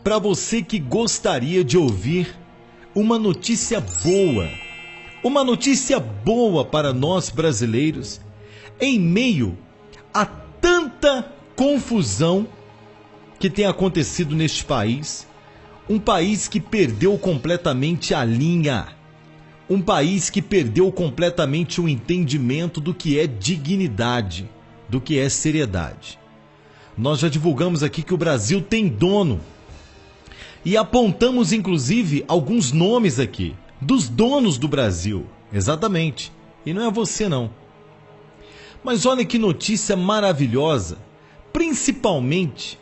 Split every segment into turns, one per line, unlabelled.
para você que gostaria de ouvir uma notícia boa para nós brasileiros, em meio a tanta confusão que tem acontecido neste país, um país que perdeu completamente a linha, um país que perdeu completamente o entendimento do que é dignidade, do que é seriedade. Nós já divulgamos aqui que o Brasil tem dono e apontamos inclusive alguns nomes aqui, dos donos do Brasil, exatamente, e não é você não. Mas olha que notícia maravilhosa, principalmente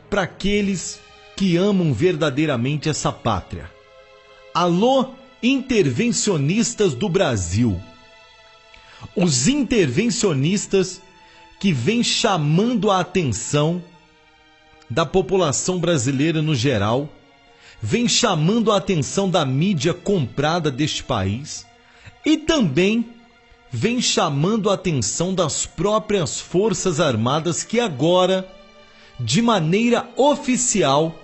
para aqueles que amam verdadeiramente essa pátria. Alô, intervencionistas do Brasil. Os intervencionistas que vêm chamando a atenção da população brasileira no geral, vêm chamando a atenção da mídia comprada deste país e também vem chamando a atenção das próprias Forças Armadas que agora, de maneira oficial,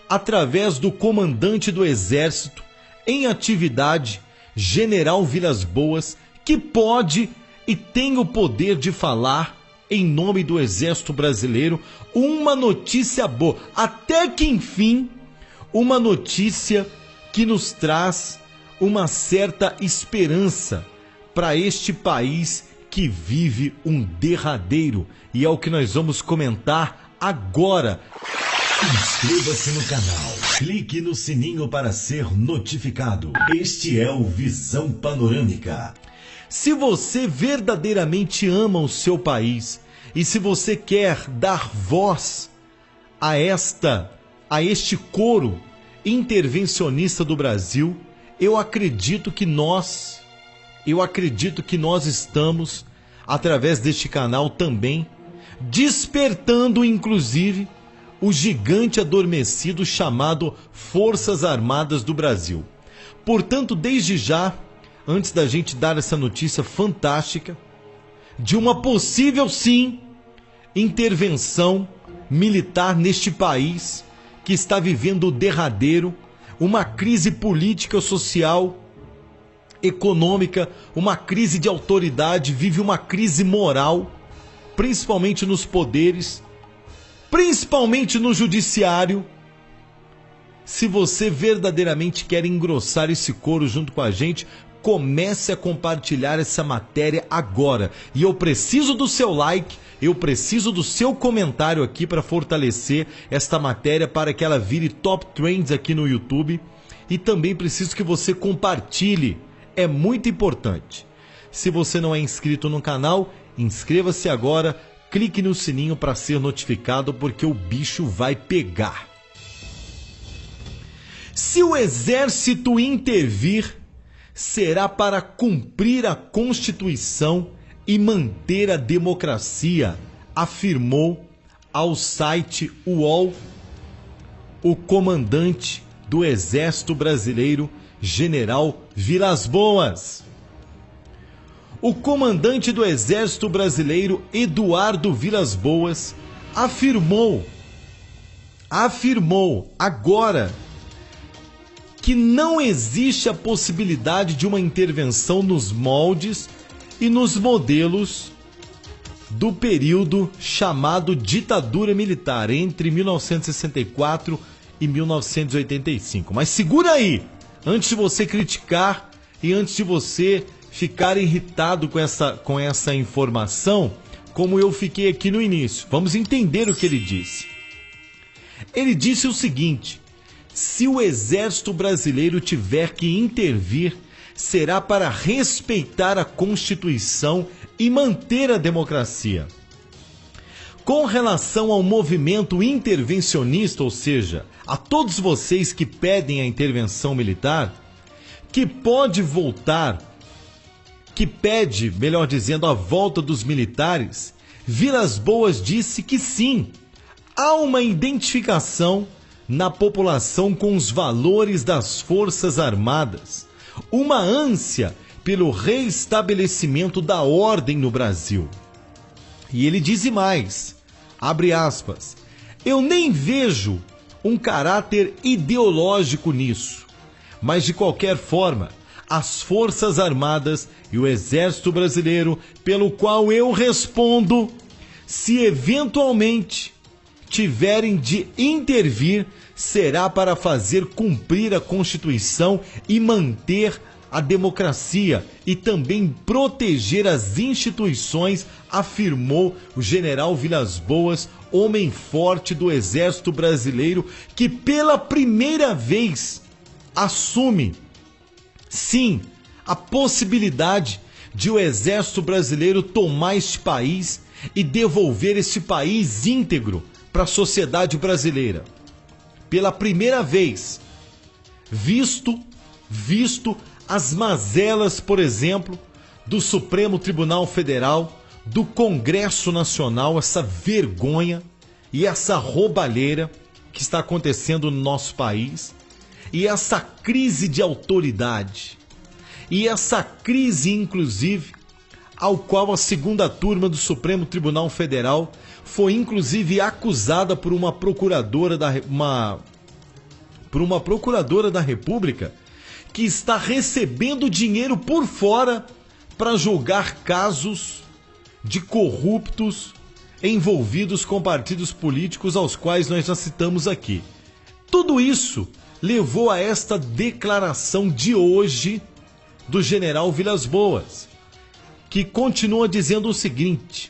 através do comandante do Exército em atividade, General Vilas Boas, que pode e tem o poder de falar em nome do Exército Brasileiro, uma notícia boa, até que enfim, uma notícia que nos traz uma certa esperança para este país que vive um derradeiro. E é o que nós vamos comentar agora.
Inscreva-se no canal, clique no sininho para ser notificado. Este é o Visão Panorâmica.
Se você verdadeiramente ama o seu país e se você quer dar voz a este coro intervencionista do Brasil, eu acredito que nós estamos, através deste canal também, despertando inclusive o gigante adormecido chamado Forças Armadas do Brasil. Portanto, desde já, antes da gente dar essa notícia fantástica de uma possível, sim, intervenção militar neste país que está vivendo o derradeiro, uma crise política, social, econômica, uma crise de autoridade, vive uma crise moral, principalmente nos poderes, principalmente no judiciário. Se você verdadeiramente quer engrossar esse coro junto com a gente, comece a compartilhar essa matéria agora. E eu preciso do seu like, eu preciso do seu comentário aqui para fortalecer esta matéria, para que ela vire top trends aqui no YouTube. E também preciso que você compartilhe, é muito importante. Se você não é inscrito no canal, inscreva-se agora, clique no sininho para ser notificado, porque o bicho vai pegar. Se o exército intervir, será para cumprir a Constituição e manter a democracia, afirmou ao site UOL o comandante do Exército Brasileiro, General Vilas Boas. O comandante do Exército Brasileiro, Eduardo Vilas Boas, afirmou agora que não existe a possibilidade de uma intervenção nos moldes e nos modelos do período chamado ditadura militar, entre 1964 e 1985. Mas segura aí, antes de você criticar e antes de você ficar irritado com essa informação, como eu fiquei aqui no início. Vamos entender o que ele disse. Ele disse o seguinte: se o Exército Brasileiro tiver que intervir, será para respeitar a Constituição e manter a democracia. Com relação ao movimento intervencionista, ou seja, a todos vocês que pedem a intervenção militar, que pede, melhor dizendo, a volta dos militares, Vilas Boas disse que sim, há uma identificação na população com os valores das Forças Armadas, uma ânsia pelo reestabelecimento da ordem no Brasil. E ele diz mais, abre aspas, eu nem vejo um caráter ideológico nisso. Mas, de qualquer forma, as Forças Armadas e o Exército Brasileiro, pelo qual eu respondo, se eventualmente tiverem de intervir, será para fazer cumprir a Constituição e manter a democracia e também proteger as instituições, afirmou o general Vilas Boas, homem forte do Exército Brasileiro, que pela primeira vez assume, sim, a possibilidade de o Exército Brasileiro tomar este país e devolver este país íntegro para a sociedade brasileira. Pela primeira vez, visto as mazelas, por exemplo, do Supremo Tribunal Federal, do Congresso Nacional, essa vergonha e essa roubalheira que está acontecendo no nosso país, e essa crise de autoridade, e essa crise, inclusive, ao qual a segunda turma do Supremo Tribunal Federal foi, inclusive, acusada por uma procuradora da República que está recebendo dinheiro por fora para julgar casos de corruptos envolvidos com partidos políticos aos quais nós já citamos aqui. Tudo isso levou a esta declaração de hoje do general Vilas Boas, que continua dizendo o seguinte: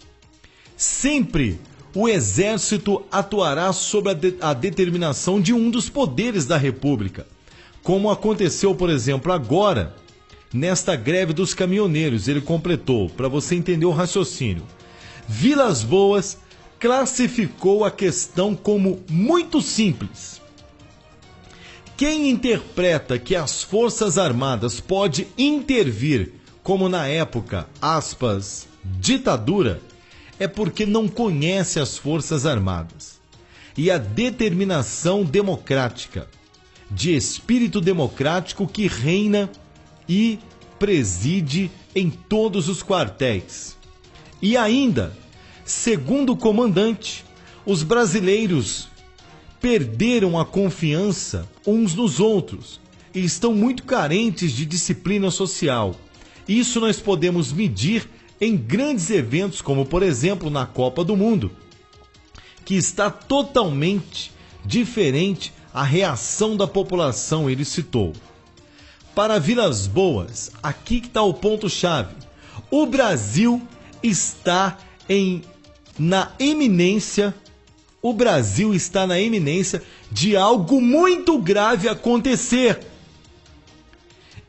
sempre o Exército atuará sob a determinação de um dos poderes da República, como aconteceu, por exemplo, agora, nesta greve dos caminhoneiros. Ele completou, para você entender o raciocínio. Vilas Boas classificou a questão como muito simples. Quem interpreta que as Forças Armadas podem intervir, como na época, aspas, ditadura, é porque não conhece as Forças Armadas e a determinação democrática, de espírito democrático que reina e preside em todos os quartéis. E ainda, segundo o comandante, os brasileiros perderam a confiança uns nos outros e estão muito carentes de disciplina social. Isso nós podemos medir em grandes eventos, como por exemplo na Copa do Mundo, que está totalmente diferente a reação da população, ele citou. Para Vilas Boas, aqui que está o ponto-chave. O Brasil está na iminência de algo muito grave acontecer.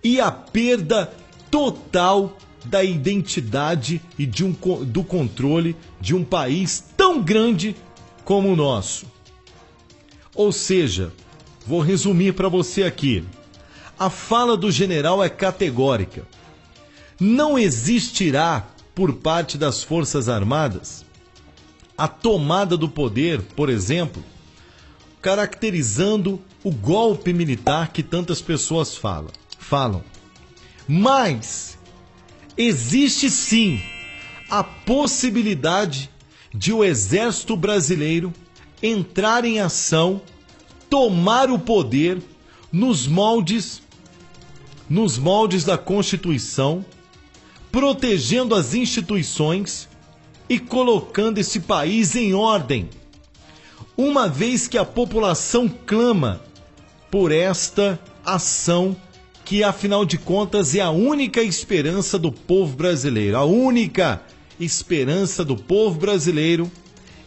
E a perda total da identidade e do controle de um país tão grande como o nosso. Ou seja, vou resumir para você aqui. A fala do general é categórica. Não existirá, por parte das Forças Armadas, a tomada do poder, por exemplo, caracterizando o golpe militar que tantas pessoas falam. Mas existe sim a possibilidade de o Exército Brasileiro entrar em ação, tomar o poder nos moldes da Constituição, protegendo as instituições e colocando esse país em ordem, uma vez que a população clama por esta ação que, afinal de contas, é a única esperança do povo brasileiro. A única esperança do povo brasileiro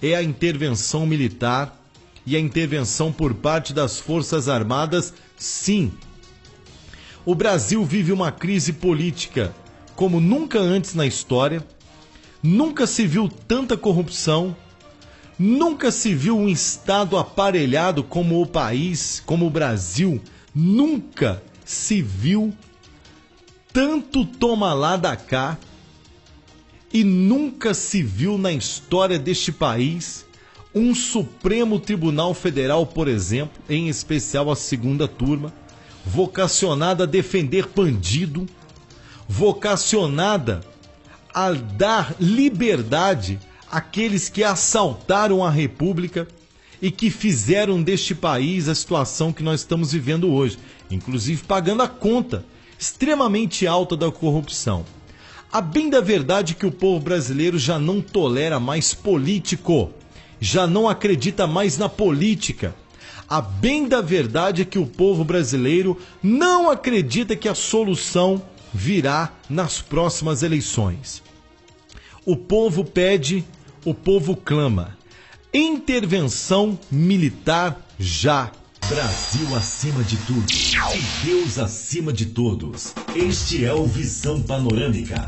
é a intervenção militar e a intervenção por parte das Forças Armadas, sim. O Brasil vive uma crise política como nunca antes na história. Nunca se viu tanta corrupção, nunca se viu um Estado aparelhado como o país, como o Brasil, nunca se viu tanto toma lá da cá e nunca se viu na história deste país um Supremo Tribunal Federal, por exemplo, em especial a segunda turma, vocacionada a defender bandido, vocacionada a dar liberdade àqueles que assaltaram a República e que fizeram deste país a situação que nós estamos vivendo hoje, inclusive pagando a conta extremamente alta da corrupção. A bem da verdade que o povo brasileiro já não tolera mais político, já não acredita mais na política. A bem da verdade é que o povo brasileiro não acredita que a solução virá nas próximas eleições. O povo pede, o povo clama. Intervenção militar já.
Brasil acima de tudo e Deus acima de todos. Este é o Visão Panorâmica.